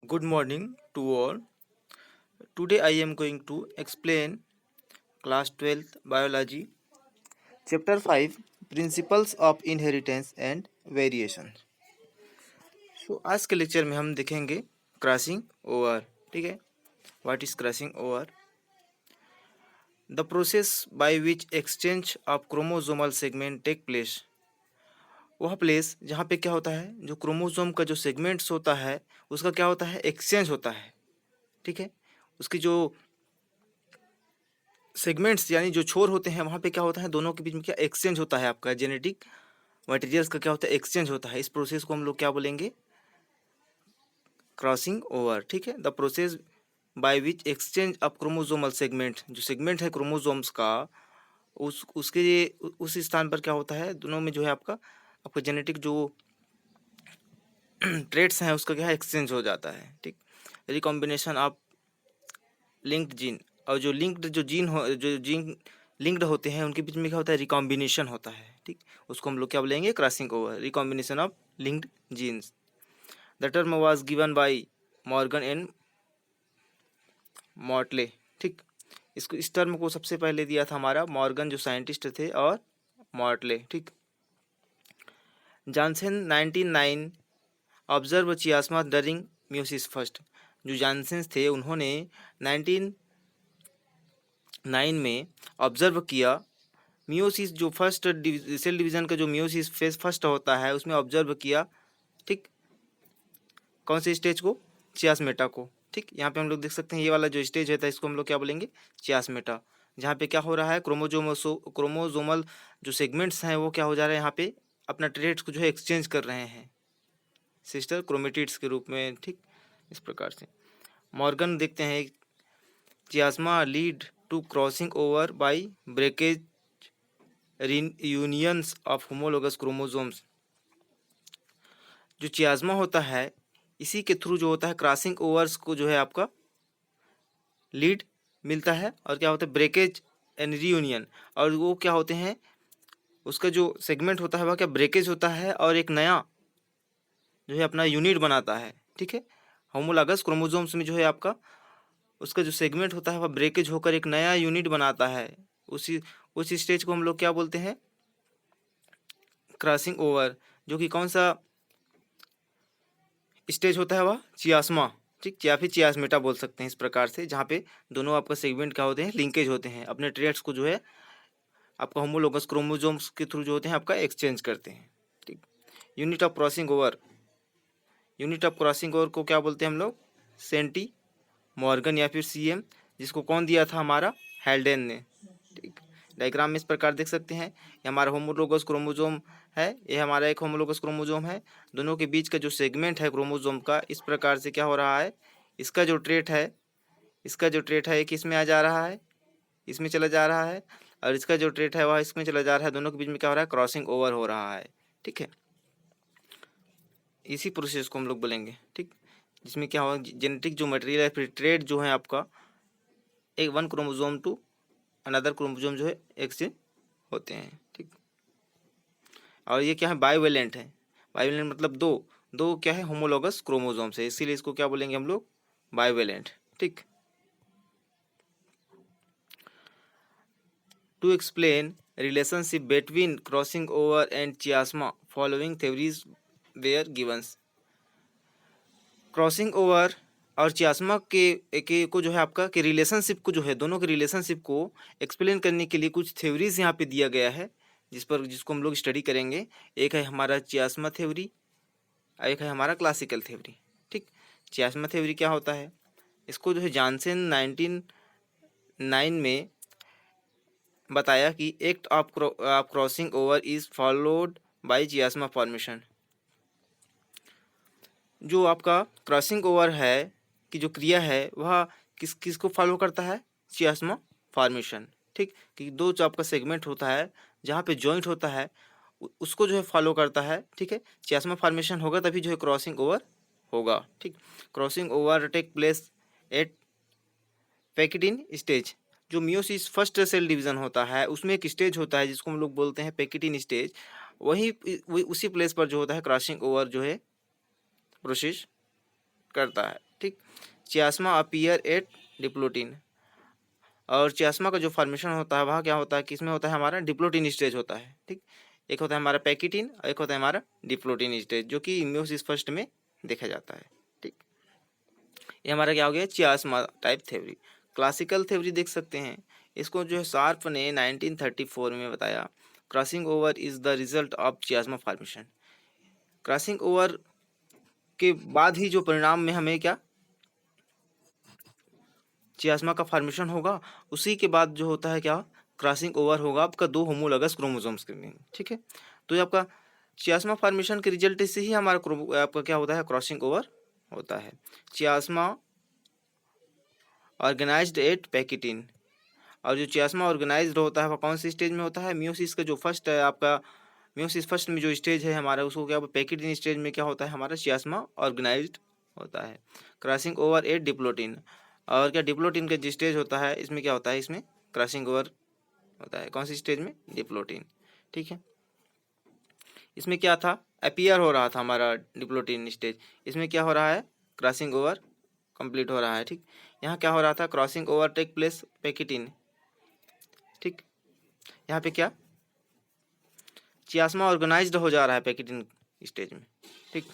Good morning to all. Today I am going to explain class 12th biology chapter 5 principles of inheritance and variation. So आज के lecture में हम देखेंगे crossing over. ठीक है. What is crossing over? The process by which exchange of chromosomal segment take place. वह place जहाँ पे क्या होता है, जो क्रोमोसोम का जो सेगमेंट्स होता है उसका क्या होता है, एक्सचेंज होता है. ठीक है. उसकी जो सेगमेंट्स यानी जो छोर होते हैं वहाँ पे क्या होता है, दोनों के बीच में क्या एक्सचेंज होता है, आपका जेनेटिक मटेरियल्स का क्या होता है, एक्सचेंज होता है. इस प्रोसेस को हम लोग क्या बोलेंगे, क्रॉसिंग ओवर. ठीक है. The process by which exchange of chromosomal segment, जो सेगमेंट है क्रोमोसोम्स का, उस स्थान पर क्या होता है, दोनों में जो है आपका आपका जेनेटिक जो ट्रेट्स हैं उसका क्या है, एक्सचेंज हो जाता है. ठीक. रिकॉम्बिनेशन ऑफ लिंक्ड जीन, और जो लिंक्ड जो जीन हो, जो जीन लिंक्ड होते हैं उनके बीच में क्या होता है, रिकॉम्बिनेशन होता है. ठीक. उसको हम लोग क्या बोलेंगे, crossing over, recombination of linked genes. The term was given by Morgan and Mortley. ठीक. इसको इस टर्म को सबसे पहले दिया था हमारा मॉर्गन जो साइंटिस्ट थे, और मॉर्टले. ठीक. Johnson 1909 observe chiasma during meiosis first. जो जॉनसन थे उन्होंने 1909 में ऑब्जर्व किया मियोसिस, जो फर्स्ट सेल डिवीजन का जो मियोसिस फेज फर्स्ट होता है उसमें ऑब्जर्व किया. ठीक. कौन से स्टेज को, चियास्मेटा को. ठीक. यहाँ पे हम लोग देख सकते हैं ये वाला जो स्टेज होता है इसको हम लोग क्या बोलेंगे, चियास्मेटा. जहाँ पे क्या हो रहा है, क्रोमोजोमल जो सेगमेंट्स हैं वो क्या हो जा रहे हैं, यहाँ पे अपना ट्रेट्स को जो है एक्सचेंज कर रहे हैं सिस्टर क्रोमेटिड्स के रूप में. ठीक. इस प्रकार से मॉर्गन देखते हैं, chiasma lead to crossing over by breakage unions of homologous chromosomes. जो चियास्मा होता है इसी के थ्रू जो होता है क्रॉसिंग ओवर्स को जो है आपका लीड मिलता है, और क्या होता है, ब्रेकेज एंड रीयूनियन. और वो क्या होते हैं, उसका जो सेगमेंट होता है वह क्या ब्रेकेज होता है और एक नया जो है अपना यूनिट बनाता है. ठीक है. होमोलॉगस क्रोमोसोम्स में जो है आपका उसका जो सेगमेंट होता है वह ब्रेकेज होकर एक नया यूनिट बनाता है. उस स्टेज को हम लोग क्या बोलते हैं, क्रॉसिंग ओवर. जो कि कौन सा स्टेज होता है, वह चियास्मा. ठीक. या फिर चियास्मेटा बोल सकते हैं इस प्रकार से, जहाँ पे दोनों आपका सेगमेंट क्या होते हैं, लिंकेज होते हैं, अपने ट्रेट्स को जो है आपका होमोलोगस क्रोमोसोम्स के थ्रू जो होते हैं आपका एक्सचेंज करते हैं. ठीक. Unit of crossing over, unit of crossing over को क्या बोलते हैं हम लोग, सेंटी मॉर्गन या फिर सीएम, जिसको कौन दिया था, हमारा हेल्डेन ने. ठीक. डायग्राम में इस प्रकार देख सकते हैं, ये हमारा होमोलोगस क्रोमोसोम है, ये हमारा एक होमोलोगस क्रोमोसोम है. दोनों के बीच का जो सेगमेंट है क्रोमोसोम का, इस प्रकार से क्या हो रहा है, इसका जो ट्रेट है, इसका जो ट्रेट है एक इसमें आ जा रहा है, इसमें चला जा रहा है, और इसका जो ट्रेट है वह इसमें चला जा रहा है. दोनों के बीच में क्या हो रहा है, क्रॉसिंग ओवर हो रहा है. ठीक है. इसी प्रोसेस को हम लोग बोलेंगे. ठीक. जिसमें क्या होगा, जेनेटिक जो मटेरियल है, फिर ट्रेड जो है आपका एक one chromosome to another chromosome जो है एक्सचेंज होते हैं. ठीक. और ये क्या है, बाइवेलेंट है. बाइवेलेंट मतलब दो दो क्या है, होमोलोगस क्रोमोसोम से, इसीलिए इसको क्या बोलेंगे हम लोग, बाइवेलेंट. ठीक. To explain relationship between crossing over and chiasma following theories were givens. Crossing over और चियास्मा के को जो है आपका के रिलेशनशिप को जो है, दोनों के रिलेशनशिप को एक्सप्लेन करने के लिए कुछ थ्योरीज यहाँ पे दिया गया है, जिसको हम लोग स्टडी करेंगे. एक है हमारा चियास्मा थ्योरी, एक है हमारा क्लासिकल थ्योरी. ठीक. चियास्मा थ्योरी क्या होता है, इसको जो है जॉनसन 1909 में बताया कि act of crossing over is followed by chiasma formation. जो आपका क्रॉसिंग ओवर है की जो क्रिया है वह किसको फॉलो करता है, चियास्मा फॉर्मेशन. ठीक. कि दो जो आपका सेगमेंट होता है जहाँ पे जॉइंट होता है उसको जो है फॉलो करता है. ठीक है. चियास्मा फॉर्मेशन होगा तभी जो है क्रॉसिंग ओवर होगा. ठीक. Crossing over take place at pachytene stage. जो मियोसिस फर्स्ट सेल डिवीजन होता है उसमें एक स्टेज होता है जिसको हम लोग बोलते हैं पैकेटिन स्टेज. वही उसी प्लेस पर जो होता है क्रॉसिंग ओवर जो है प्रोसेस करता है. ठीक। चियास्मा अपीयर एट डिप्लोटीन, और चियास्मा का जो फॉर्मेशन होता है वह क्या होता है, किसमें होता है, हमारा डिप्लोटीन स्टेज होता है। ठीक, एक होता है हमारा पैकिटीन और एक होता है हमारा डिप्लोटीन स्टेज, जो कि इम्यूसिस फर्स्ट में देखा जाता है। ठीक, ये हमारा क्या हो गया, चियास्मा टाइप थ्योरी। क्लासिकल थ्योरी देख सकते हैं, इसको जो है शार्प ने 1934 में बताया। Crossing over is the result of chiasma formation. Crossing over के बाद ही जो परिणाम में हमें क्या, चियास्मा का फॉर्मेशन होगा, उसी के बाद जो होता है क्या, क्रॉसिंग ओवर होगा आपका दो होमोलॉगस क्रोमोसोम्स के में। ठीक है, तो ये आपका चियास्मा फॉर्मेशन के रिजल्ट से ही हमारा आपका क्या होता है, क्रॉसिंग ओवर होता है। चियास्मा ऑर्गेनाइज्ड एट पैकिटिन, और जो चियास्मा ऑर्गेनाइज्ड होता है वह कौन सी स्टेज में होता है, मियोसिस का जो फर्स्ट है आपका, मियोसिस फर्स्ट में जो स्टेज है हमारा, उसको क्या पैकिटिन स्टेज में क्या होता है, हमारा चियास्मा ऑर्गेनाइज्ड होता है। क्रॉसिंग ओवर एट डिप्लोटीन, और क्या डिप्लोटीन का जो स्टेज होता है इसमें क्या होता है, इसमें क्रॉसिंग ओवर होता है, कौन सी स्टेज में, डिप्लोटीन। ठीक है, इसमें क्या था, अपीयर हो रहा था हमारा डिप्लोटीन स्टेज, इसमें क्या हो रहा है, क्रॉसिंग ओवर कंप्लीट हो रहा है। ठीक, यहाँ क्या हो रहा था, क्रॉसिंग ओवर टेक प्लेस पैकिटिन। ठीक, यहाँ पे क्या, चियास्मा ऑर्गेनाइज्ड हो जा रहा है पैकिटिन स्टेज में। ठीक,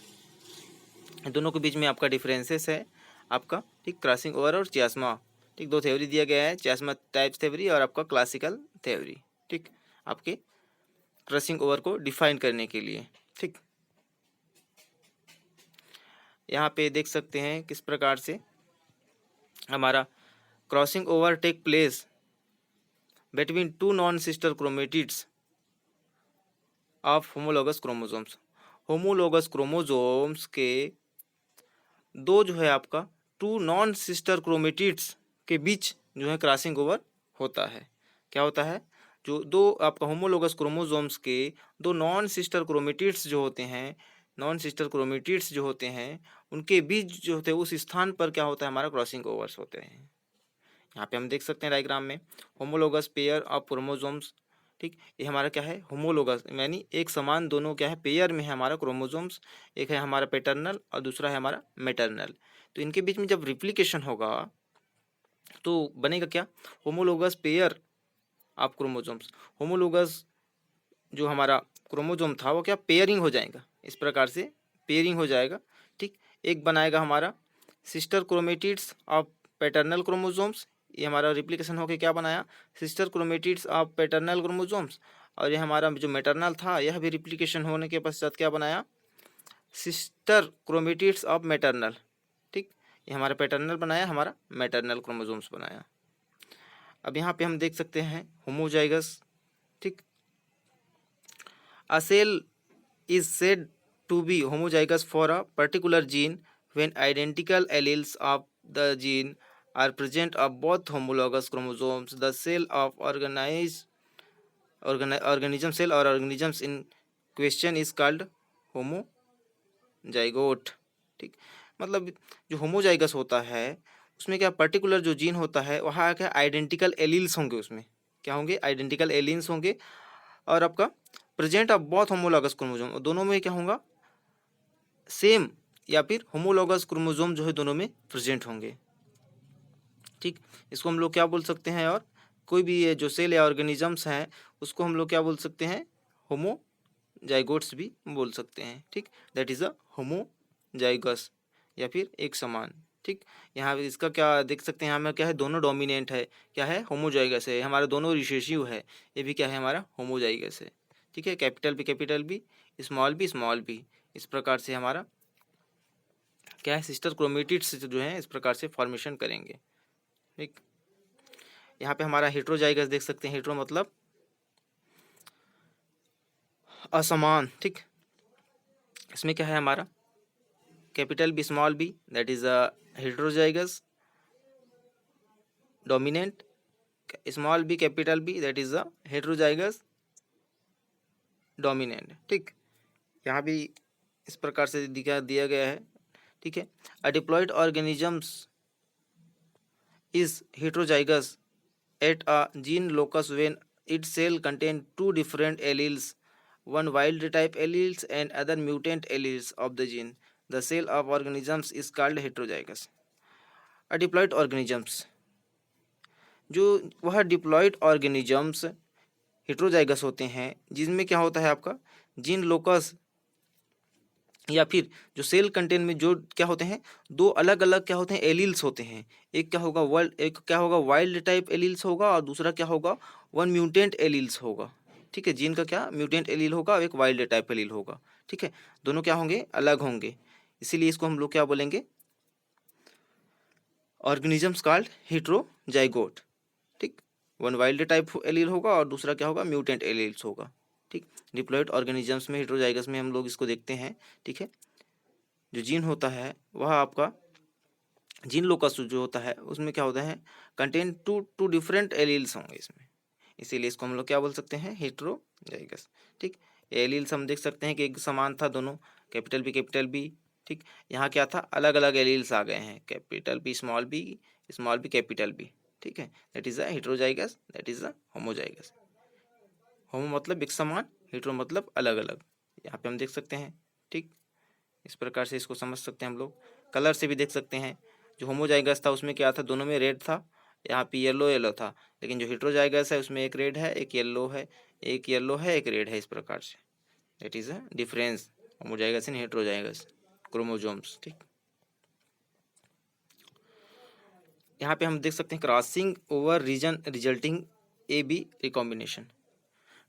दोनों के बीच में आपका डिफरेंसेस है आपका। ठीक, क्रॉसिंग ओवर और चियास्मा। ठीक, दो थ्योरी दिया गया है, चियास्मा टाइप थ्योरी और आपका क्लासिकल थ्योरी। ठीक, आपके क्रॉसिंग ओवर को डिफाइन करने के लिए। ठीक, यहाँ पे देख सकते हैं किस प्रकार से हमारा crossing over take place between two non sister chromatids of homologous chromosomes. Homologous chromosomes के दो जो है आपका टू नॉन सिस्टर क्रोमेटिड्स के बीच जो है क्रॉसिंग ओवर होता है। क्या होता है, जो दो आपका होमोलोगस क्रोमोसोम्स के दो नॉन सिस्टर क्रोमेटिड्स जो होते हैं, नॉन सिस्टर क्रोमेटिड्स जो होते हैं उनके बीच जो होते हैं उस स्थान पर क्या होता है, हमारा क्रॉसिंग ओवर्स होते हैं। यहाँ पे हम देख सकते हैं डायग्राम में होमोलोगस पेयर ऑफ क्रोमोसोम्स। ठीक, ये हमारा क्या है, होमोलोगस यानी एक समान दोनों क्या है, पेयर में है हमारा क्रोमोसोम्स, एक है हमारा पैटर्नल और दूसरा है हमारा मैटरनल। तो इनके बीच में जब रिप्लिकेशन होगा तो बनेगा क्या, homologous pair of chromosomes. Homologous जो हमारा क्रोमोसोम था वो क्या, पेयरिंग हो जाएगा, इस प्रकार से पेयरिंग हो जाएगा। ठीक, एक बनाएगा हमारा sister chromatids of paternal chromosomes, ये हमारा रिप्लिकेशन होकर क्या बनाया, sister chromatids of paternal chromosomes, और ये हमारा जो मैटरनल था यह भी रिप्लिकेशन होने के पश्चात क्या बनाया, सिस्टर क्रोमेटिड्स ऑफ मैटरनल। ठीक, ये हमारा पैटर्नल बनाया, हमारा मैटरनल क्रोमोसोम्स बनाया। अब यहाँ पे हम देख सकते हैं होमोजाइगस। ठीक, अ cell is said to be homozygous for a particular gene when identical alleles of the gene are present of both homologous chromosomes. The cell of organism cell or organisms in question is called homozygote. ठीक, मतलब जो homozygous होता है उसमें क्या particular जो gene होता है वहाँ क्या आइडेंटिकल एलील्स होंगे, उसमें क्या होंगे, आइडेंटिकल एलील्स होंगे, और आपका present of both homologous chromosome, दोनों में क्या होगा, सेम या फिर होमोलॉगस क्रोमोसोम जो है दोनों में प्रेजेंट होंगे। ठीक, इसको हम लोग क्या बोल सकते हैं, और कोई भी ये जो सेल या ऑर्गेनिजम्स हैं उसको हम लोग क्या बोल सकते हैं, होमोजाइगोट्स भी बोल सकते हैं। ठीक, दैट इज़ अ होमोजाइगस या फिर एक समान। ठीक, यहाँ पे इसका क्या देख सकते हैं, यहाँ में क्या है, दोनों डोमिनेंट है, क्या है, होमोजाइगस है, हमारा दोनों रिसेसिव है, ये भी क्या है, हमारा होमोजाइगस है। ठीक है, कैपिटल बी स्मॉल बी, इस प्रकार से हमारा क्या है, सिस्टर क्रोमेटिड्स जो है इस प्रकार से फॉर्मेशन करेंगे। ठीक, यहाँ पे हमारा हेट्रोजाइगस देख सकते हैं, हेट्रो मतलब असमान। ठीक, इसमें क्या है हमारा capital B small B, that is a heterozygous dominant, small B capital B, that is a heterozygous dominant. ठीक, यहाँ भी इस प्रकार से दिया गया है। ठीक है, a diploid organisms is heterozygous at a gene locus when its cell contain two different alleles, one wild type alleles and other mutant alleles of the gene. The cell of organisms is called heterozygous. Diploid organisms, जो वह diploid organisms heterozygous होते हैं जिनमें क्या होता है आपका gene locus या फिर जो सेल कंटेंट में जो क्या होते हैं दो अलग अलग क्या होते हैं एलील्स होते हैं। एक क्या होगा वाइल्ड टाइप एलील्स होगा और दूसरा क्या होगा वन म्यूटेंट एलील्स होगा। ठीक है, जीन का क्या म्यूटेंट एलील होगा और एक वाइल्ड टाइप एलील होगा। ठीक है, दोनों क्या होंगे अलग होंगे, इसीलिए इसको हम लोग क्या बोलेंगे ऑर्गेनिजम्स कॉल्ड हेट्रोजाइगोट। ठीक, वन वाइल्ड टाइप एलील होगा और दूसरा क्या होगा म्यूटेंट एलील्स होगा। ठीक, डिप्लॉयड ऑर्गेनिजम्स में हेट्रोजाइगस में हम लोग इसको देखते हैं। ठीक है, जो जीन होता है वह आपका जीन लोकस जो होता है उसमें क्या होता है कंटेंट टू डिफरेंट एलील्स होंगे इसमें, इसीलिए इसको हम लोग क्या बोल सकते हैं हेट्रोजाइगस। ठीक, एलील्स हम देख सकते हैं कि एक समान था दोनों, कैपिटल बी। ठीक, यहाँ क्या था अलग अलग एलील्स आ गए हैं, capital B small B capital B. ठीक है, that is a heterozygous, that is a homozygous. Homo मतलब एक समान, हेट्रो मतलब अलग अलग, यहाँ पे हम देख सकते हैं। ठीक, इस प्रकार से इसको समझ सकते हैं हम लोग। कलर से भी देख सकते हैं, जो होमोजाइगस था उसमें क्या था दोनों में रेड था, यहाँ पे येलो येलो था, लेकिन जो हेट्रोजाइगस है उसमें एक रेड है एक येलो है, एक येलो है एक रेड है, इस प्रकार से that is a difference homozygous in heterozygous chromosomes. ठीक, यहाँ पे हम देख सकते हैं crossing over region resulting A B recombination.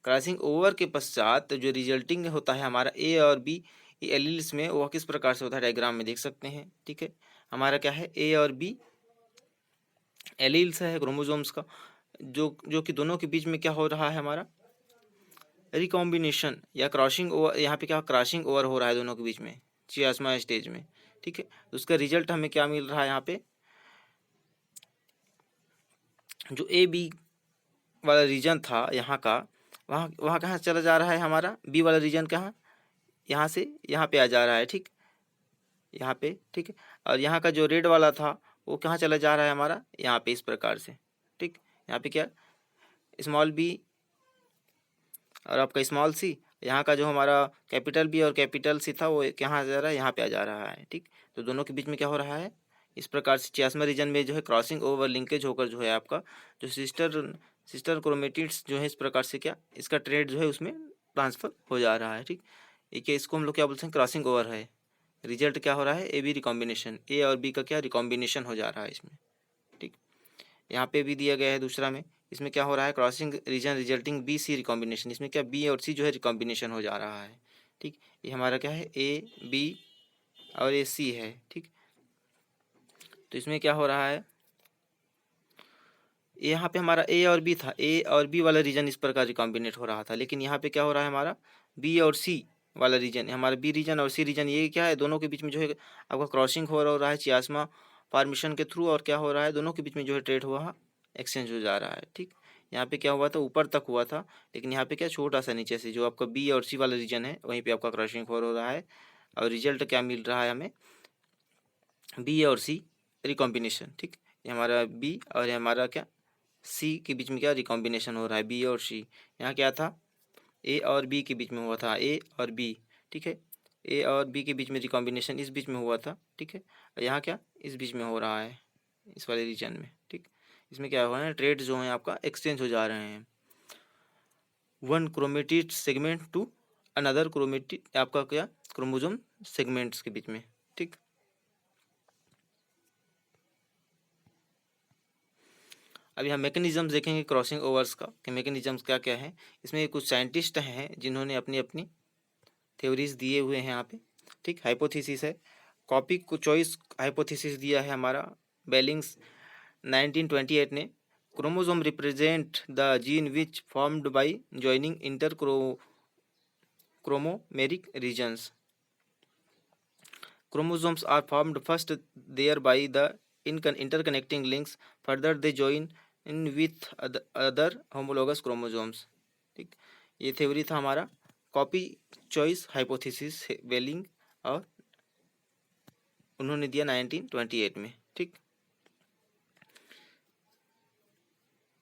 Crossing over के पश्चात जो रिजल्टिंग होता है हमारा ए और बी एलील्स में वह किस प्रकार से होता है डायग्राम में देख सकते हैं। ठीक है, हमारा क्या है ए और बी एलील्स है क्रोमोसोम्स का, जो कि दोनों के बीच में क्या हो रहा है हमारा रिकॉम्बिनेशन या क्रॉसिंग ओवर। यहाँ पे क्या क्रॉसिंग ओवर हो रहा है दोनों के बीच में चियास्मा स्टेज में। ठीक है, तो उसका रिजल्ट हमें क्या मिल रहा है यहाँ पे जो ए बी वाला रीजन था यहाँ का, वहाँ वहाँ कहाँ चला जा रहा है हमारा बी वाला रीजन कहाँ यहाँ से यहाँ पे आ जा रहा है। ठीक, यहाँ पे। ठीक है, और यहाँ का जो रेड वाला था वो कहाँ चला जा रहा है हमारा यहाँ पे, इस प्रकार से। ठीक, यहाँ पे क्या स्मॉल बी और आपका स्मॉल सी, यहाँ का जो हमारा कैपिटल बी और कैपिटल सी था वो कहाँ जा रहा है यहाँ पे आ जा रहा है। ठीक, तो दोनों के बीच में क्या हो रहा है इस प्रकार से चियास्मा रीजन में जो है क्रॉसिंग ओवर लिंकेज होकर जो है आपका जो सिस्टर क्रोमेटिड्स जो है इस प्रकार से क्या इसका ट्रेड जो है उसमें ट्रांसफर हो जा रहा है। ठीक, ये इसको हम लोग क्या बोलते हैं क्रॉसिंग ओवर है। रिजल्ट क्या हो रहा है ए बी रिकॉम्बिनेशन, ए और बी का क्या रिकॉम्बिनेशन हो जा रहा है इसमें। ठीक, यहाँ पे भी दिया गया है दूसरा में, इसमें क्या हो रहा है crossing region resulting B C recombination, इसमें क्या बी और सी जो है रिकॉम्बिनेशन हो जा रहा है। ठीक, ये हमारा क्या है ए बी और ए सी है। ठीक, तो इसमें क्या हो रहा है यहाँ पे हमारा ए और बी था, ए और बी वाला रीजन इस प्रकार रिकॉम्बिनेट हो रहा था, लेकिन यहाँ पे क्या हो रहा है हमारा बी और सी वाला रीजन, हमारा बी रीजन और सी रीजन ये क्या है दोनों के बीच में जो है आपका क्रॉसिंग हो रहा है चियास्मा फॉर्मेशन के थ्रू, और क्या हो रहा है दोनों के बीच में जो है ट्रेड हुआ एक्सचेंज हो जा रहा है। ठीक, यहाँ पे क्या हुआ था ऊपर तक हुआ था, लेकिन यहाँ पे क्या छोटा सा नीचे से जो आपका बी और सी वाला रीजन है वहीं पे आपका क्रॉसिंग हो रहा है, और रिजल्ट क्या मिल रहा है हमें बी और सी रिकॉम्बिनेशन। ठीक, ये हमारा बी और ये हमारा क्या सी के बीच में क्या रिकॉम्बिनेशन हो रहा है बी और सी। यहाँ क्या था ए और बी के बीच में हुआ था ए और बी। ठीक है, ए और बी के बीच में रिकॉम्बिनेशन इस बीच में हुआ था। ठीक है, और यहाँ क्या इस बीच में हो रहा है इस वाले रीजन में। ठीक, इसमें क्या हो रहा है ट्रेड जो है आपका एक्सचेंज हो जा रहे हैं one chromatid segment to another chromatid आपका क्या क्रोमोजोम सेगमेंट्स के बीच में। ठीक, अब यहाँ मैकेनिज्म्स देखेंगे क्रॉसिंग ओवर्स का कि मैकेनिज्म्स क्या क्या है। इसमें कुछ साइंटिस्ट हैं जिन्होंने अपनी अपनी थ्योरीज दिए हुए हैं यहाँ पे। ठीक, हाइपोथेसिस है, कॉपी को चॉइस हाइपोथेसिस दिया है हमारा बेलिंग्स 1928 ने। Chromosome represent the gene which formed by joining inter chromomeric regions. Chromosomes are formed first there by the interconnecting links. Further, they join in with other homologous chromosomes. ठीक, ये theory था हमारा copy choice hypothesis बेलिंग, और उन्होंने दिया 1928 में। ठीक,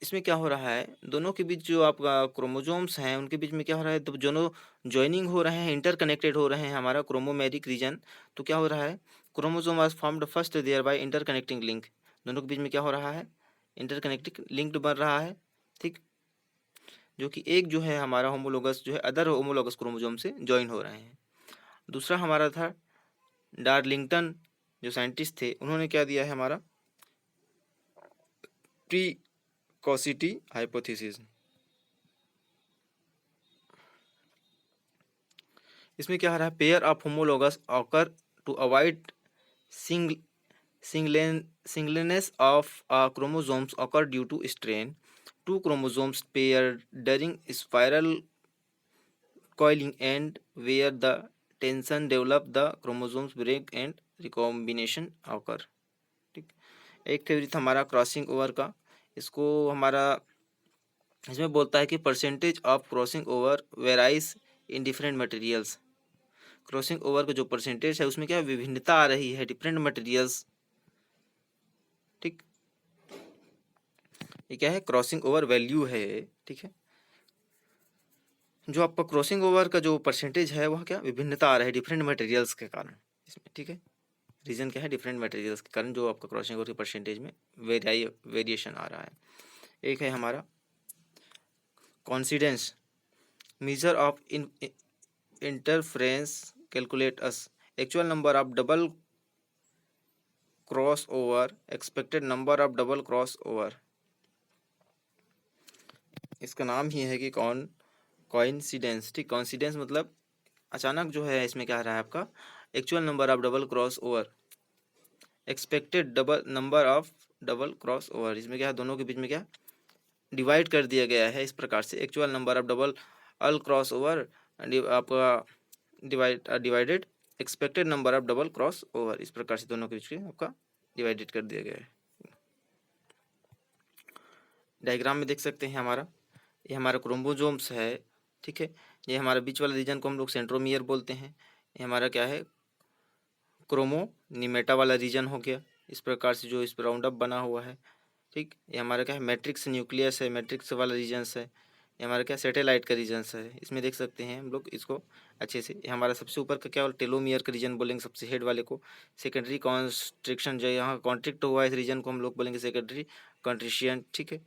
इसमें क्या हो रहा है, दोनों के बीच जो आपका क्रोमोसोम्स हैं उनके बीच में क्या हो रहा है, तो दोनों जॉइनिंग हो रहे हैं, इंटरकनेक्टेड हो रहे हैं हमारा क्रोमोमेरिक रीजन। तो क्या हो रहा है, chromosome was formed first thereby interconnecting link. दोनों के बीच में क्या हो रहा है, इंटरकनेक्टिंग लिंक्ड बन रहा है, ठीक, जो कि एक जो है हमारा होमोलोगस जो है अदर होमोलोगस क्रोमोसोम से ज्वाइन हो रहे हैं। दूसरा हमारा था डार्लिंगटन, जो साइंटिस्ट थे, उन्होंने क्या दिया है हमारा प्री कॉसिटी हाइपोथेसिस। इसमें क्या हो रहा है, pair of homologous occur to avoid sing singleness of chromosomes occur due to strain. Two chromosomes pair during spiral coiling and where the tension develop the chromosomes break and recombination occur। ठीक, एक theory था हमारा crossing over का। इसको हमारा इसमें बोलता है कि percentage of crossing over varies in different materials. Crossing over का जो परसेंटेज है उसमें क्या विभिन्नता आ रही है डिफरेंट मटेरियल्स। ठीक, ये क्या है, क्रॉसिंग ओवर वैल्यू है। ठीक है, जो आपका क्रॉसिंग ओवर का जो परसेंटेज है वह क्या विभिन्नता आ रहा है डिफरेंट मटेरियल्स के कारण इसमें। ठीक है, रीजन क्या है, डिफरेंट मटेरियल्स के कारण जो आपका क्रॉसिंग ओवर के परसेंटेज में वेरिएशन आ रहा है। एक है हमारा coincidence, measure of interference calculate us actual number of double cross over, expected number of double cross over. इसका नाम ही है कि कॉइंसिडेंस। ठीक, कॉइंसिडेंस मतलब अचानक जो है, इसमें क्या आ रहा है आपका actual number of double cross over, expected double number of double cross over. इसमें क्या है, दोनों के बीच में क्या डिवाइड कर दिया गया है इस प्रकार से, एक्चुअल नंबर ऑफ डबल अल क्रॉस ओवर आपका divided expected number of double cross over. इस प्रकार से दोनों के बीच में आपका डिवाइडेड कर दिया गया है। डायग्राम में देख सकते हैं हमारा, ये हमारा क्रोमोसोम्स है। ठीक है, ये हमारा बीच वाला रीजन को हम लोग सेंट्रोमियर बोलते हैं। ये हमारा क्या है, क्रोमोनिमेटा वाला रीजन हो गया। इस प्रकार से जो इस पर राउंड अप बना हुआ है। ठीक, ये हमारा क्या है, मैट्रिक्स न्यूक्लियस है, मैट्रिक्स वाला रीजन्स है। ये हमारा क्या सैटेलाइट का रीजन्स है। इसमें देख सकते हैं हम लोग इसको अच्छे से। ये हमारा सबसे ऊपर का क्या टेलोमियर का रीजन बोलेंगे, सबसे हेड वाले को। सेकेंडरी कॉन्स्ट्रिक्शन जो यहाँ कॉन्ट्रिक्ट हुआ है इस रीजन को हम लोग बोलेंगे सेकेंडरी कॉन्ट्रिशियन। ठीक है,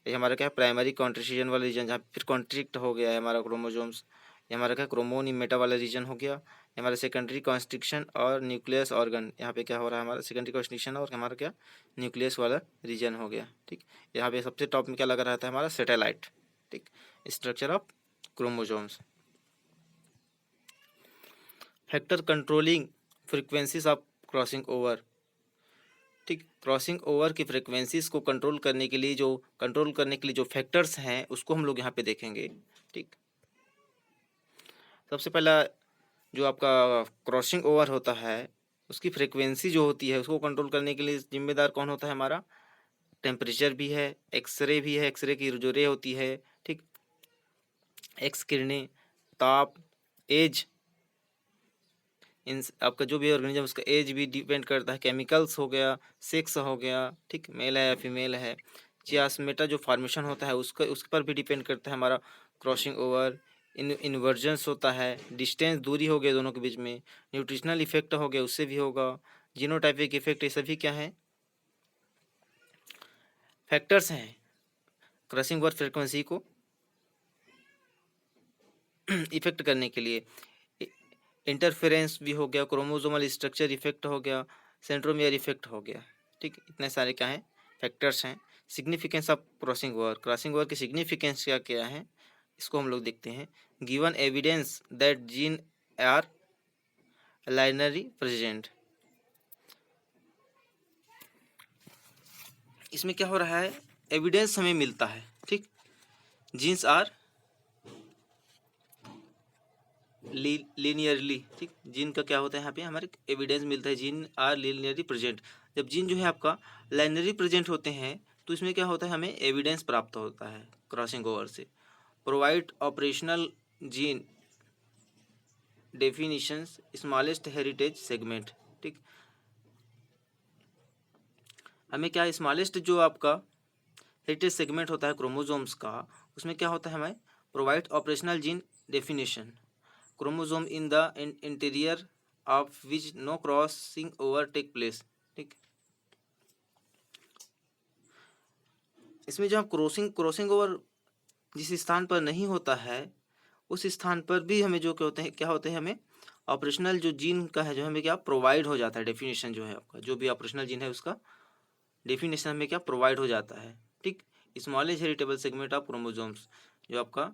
ये हमारा क्या प्राइमरी कॉन्ट्रिशियन वाला रीजन जहाँ फिर कॉन्ट्रिक्ट हो गया है हमारा क्रोमोसोम्स। ये हमारा क्या क्रोमोनिमेटा वाला रीजन हो गया। हमारा सेकेंडरी कॉन्स्ट्रिक्शन और न्यूक्लियस ऑर्गन, यहाँ पे क्या हो रहा है हमारा सेकेंडरी कॉन्स्ट्रिक्शन और हमारा क्या न्यूक्लियस वाला रीजन हो गया। ठीक, यहाँ पे सबसे टॉप में क्या लगा रहता है हमारा सैटेलाइट। ठीक, structure of chromosomes. Factor controlling frequencies of crossing over. ठीक, क्रॉसिंग ओवर की फ्रीक्वेंसीज को कंट्रोल करने के लिए जो फैक्टर्स हैं उसको हम लोग यहाँ पे देखेंगे। ठीक, सबसे पहला जो आपका क्रॉसिंग ओवर होता है उसकी फ्रीक्वेंसी जो होती है उसको कंट्रोल करने के लिए जिम्मेदार कौन होता है हमारा, टेम्परेचर भी है, एक्सरे भी है, एक्सरे की जो रे होती है। ठीक, एक्स किरणें, ताप, एज, इन आपका जो भी ऑर्गेनिज्म उसका एज भी डिपेंड करता है, केमिकल्स हो गया, सेक्स हो गया। ठीक, मेल है या फीमेल है। चियास्मेटा जो फॉर्मेशन होता है उसके पर भी डिपेंड करता है हमारा क्रॉसिंग ओवर। इन्वर्जेंस होता है, डिस्टेंस दूरी हो गया दोनों के बीच में, न्यूट्रिशनल इफेक्ट हो गया उससे भी होगा, जीनोटाइपिक इफेक्ट, ये सभी क्या है फैक्टर्स हैं क्रॉसिंग ओवर फ्रीक्वेंसी को इफेक्ट करने के लिए। इंटरफेरेंस भी हो गया, क्रोमोसोमल स्ट्रक्चर इफेक्ट हो गया, सेंट्रोमियर इफेक्ट हो गया। ठीक, इतने सारे क्या हैं फैक्टर्स हैं। सिग्निफिकेंस ऑफ क्रॉसिंग ओवर की सिग्निफिकेंस क्या क्या है इसको हम लोग देखते हैं। Given evidence that gene are linearly present. इसमें क्या हो रहा है, एविडेंस हमें मिलता है। ठीक, जीन्स आर लीनियरली। ठीक, जीन का क्या होता है यहाँ पे हमारे एविडेंस मिलता है, जीन आर लीनियरली प्रेजेंट। जब जीन जो है आपका लाइनरी प्रेजेंट होते हैं तो इसमें क्या होता है, हमें एविडेंस प्राप्त होता है क्रॉसिंग ओवर से। Provide operational gene definitions smallest heritage segment. ठीक, हमें क्या स्मॉलेस्ट जो आपका हेरिटेज सेगमेंट होता है क्रोमोसोम्स का, उसमें क्या होता है हमें, provide operational gene definition chromosome in the interior of which no crossing over take place. ठीक, इसमें जहाँ क्रॉसिंग ओवर जिस स्थान पर नहीं होता है उस स्थान पर भी हमें जो क्या होते हैं हमें ऑपरेशनल जो जीन का है जो हमें क्या प्रोवाइड हो जाता है, डेफिनेशन जो है आपका जो भी ऑपरेशनल जीन है उसका डेफिनेशन हमें क्या प्रोवाइड हो जाता है। ठीक, smallest heritable segment of chromosomes, जो आपका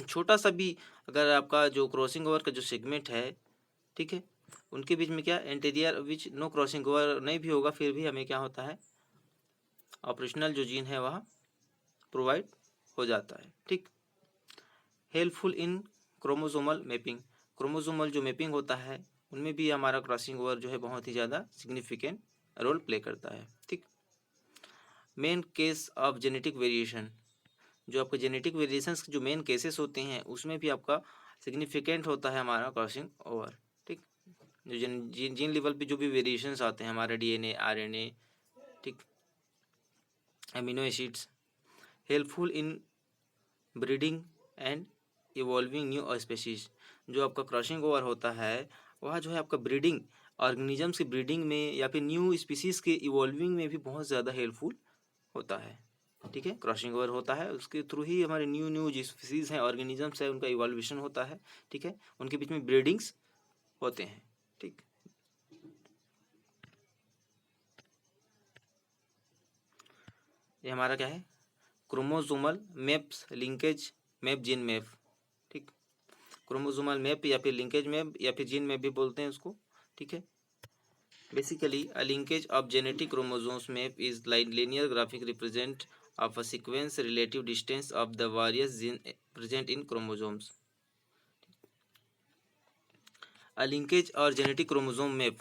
छोटा सा भी अगर आपका जो क्रॉसिंग ओवर का जो सेगमेंट है, ठीक है, उनके बीच में क्या interior which no crossing over नहीं भी होगा फिर भी हमें क्या होता है ऑपरेशनल जो जीन है वह प्रोवाइड हो जाता है। ठीक, helpful in chromosomal mapping, chromosomal जो मैपिंग होता है उनमें भी हमारा क्रॉसिंग ओवर जो है बहुत ही ज़्यादा सिग्निफिकेंट रोल प्ले करता है। ठीक, main case of genetic variation, जो आपके जेनेटिक वेरिएशंस जो मेन केसेस होते हैं उसमें भी आपका सिग्निफिकेंट होता है हमारा क्रॉसिंग ओवर। ठीक, जो जीन लेवल पे जो भी वेरिएशंस आते हैं हमारा डीएनए, आरएनए, ठीक, amino acids, helpful in breeding and evolving new species, जो आपका क्रॉसिंग ओवर होता है वह जो है आपका ब्रीडिंग ऑर्गेनिजम्स की ब्रीडिंग में या फिर न्यू स्पीसीज के इवॉल्विंग में भी बहुत ज़्यादा हेल्पफुल होता है। ठीक है, क्रॉसिंग ओवर होता है उसके थ्रू ही हमारे न्यू जो स्पीसीज हैं ऑर्गेनिजम्स है उनका इवॉल्यूशन होता है। ठीक है, उनके बीच में ब्रीडिंग्स होते हैं। ठीक, ये हमारा क्या है chromosomal maps linkage map gene map. ठीक, क्रोमोसोमल मैप या फिर लिंकेज मैप या फिर जीन मैप भी बोलते हैं उसको। ठीक है, basically a linkage of genetic chromosomes map is like linear graphic represent of a sequence relative distance of the various gene present in chromosomes। a linkage और genetic chromosome map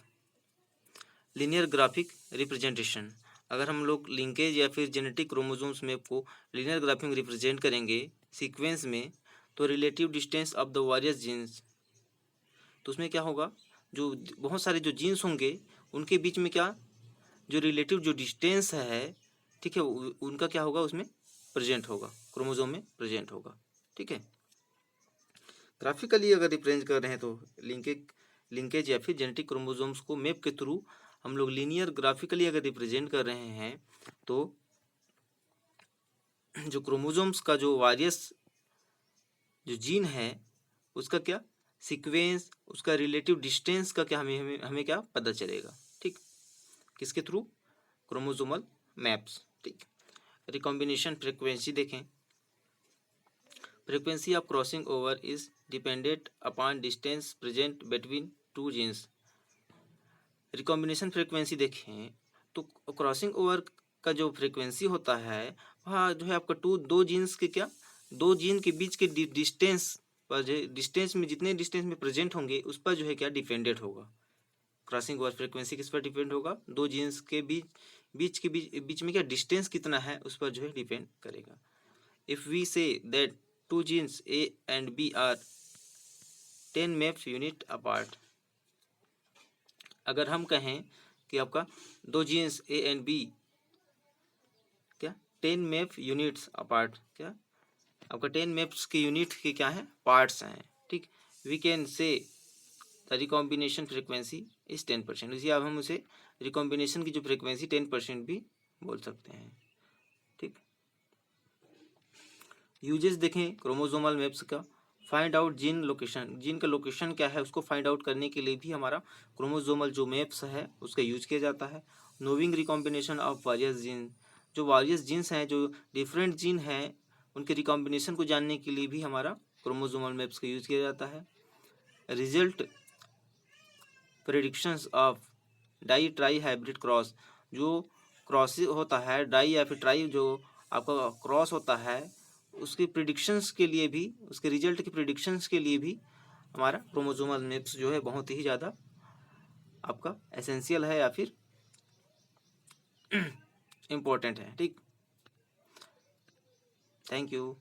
linear graphic representation, अगर हम लोग linkage या फिर genetic chromosomes map को linear graphic represent करेंगे sequence में तो relative distance of the various genes, तो उसमें क्या होगा जो बहुत सारे जो जीन्स होंगे उनके बीच में क्या जो रिलेटिव जो डिस्टेंस है, ठीक है, उनका क्या होगा उसमें प्रेजेंट होगा, क्रोमोसोम में प्रेजेंट होगा। ठीक है, ग्राफिकली अगर रिप्रेजेंट कर रहे हैं तो लिंकेज या फिर जेनेटिक क्रोमोसोम्स को मैप के थ्रू हम लोग लीनियर ग्राफिकली अगर रिप्रेजेंट कर रहे हैं तो जो क्रोमोसोम्स का जो वारियस जो जीन है उसका क्या सीक्वेंस उसका रिलेटिव डिस्टेंस का क्या हमें हमें हमें क्या पता चलेगा। ठीक, किसके थ्रू क्रोमोसोमल मैप्स। ठीक, रिकॉम्बिनेशन फ्रीक्वेंसी देखें, frequency of crossing over is dependent upon distance present between two genes. Recombination frequency देखें तो क्रॉसिंग ओवर का जो फ्रीक्वेंसी होता है वह जो है आपका दो जीन्स के क्या दो जीन के बीच के डिस्टेंस पर जो डिस्टेंस में जितने डिस्टेंस में प्रेजेंट होंगे उस पर जो है क्या डिपेंडेंट होगा। क्रॉसिंग ओवर फ्रीक्वेंसी किस पर डिपेंड होगा, दो जीन्स के बीच में क्या डिस्टेंस कितना है उस पर जो है डिपेंड करेगा। If we say that two genes A and B are 10 maps unit apart, अगर हम कहें कि आपका दो जीन्स ए एंड बी क्या 10 मैप यूनिट्स अपार्ट, क्या आपका 10 मैप्स के यूनिट के क्या है पार्ट्स हैं। ठीक, we can say the recombination frequency is 10%, इसी अब हम उसे रिकॉम्बिनेशन की जो फ्रीक्वेंसी 10% भी बोल सकते हैं। ठीक, यूजेस देखें क्रोमोसोमल मैप्स का, find out gene location, gene का लोकेशन क्या है उसको फाइंड आउट करने के लिए भी हमारा क्रोमोसोमल जो मैप्स है उसका यूज किया जाता है। नोविंग रिकॉम्बिनेशन ऑफ वारियस जीन, जो वारियस जीन्स हैं जो डिफरेंट जीन हैं उनके रिकॉम्बिनेशन को जानने के लिए भी हमारा क्रोमोसोमल मैप्स का यूज किया जाता है। Result predictions of di tri hybrid cross, जो क्रॉस होता है डाई या फिर ट्राई जो आपका क्रॉस होता है उसकी प्रिडिक्शंस के लिए भी उसके रिजल्ट की प्रिडिक्शंस के लिए भी हमारा क्रोमोसोमल मैप्स जो है बहुत ही ज़्यादा आपका एसेंशियल है या फिर इम्पोर्टेंट है। ठीक, थैंक यू।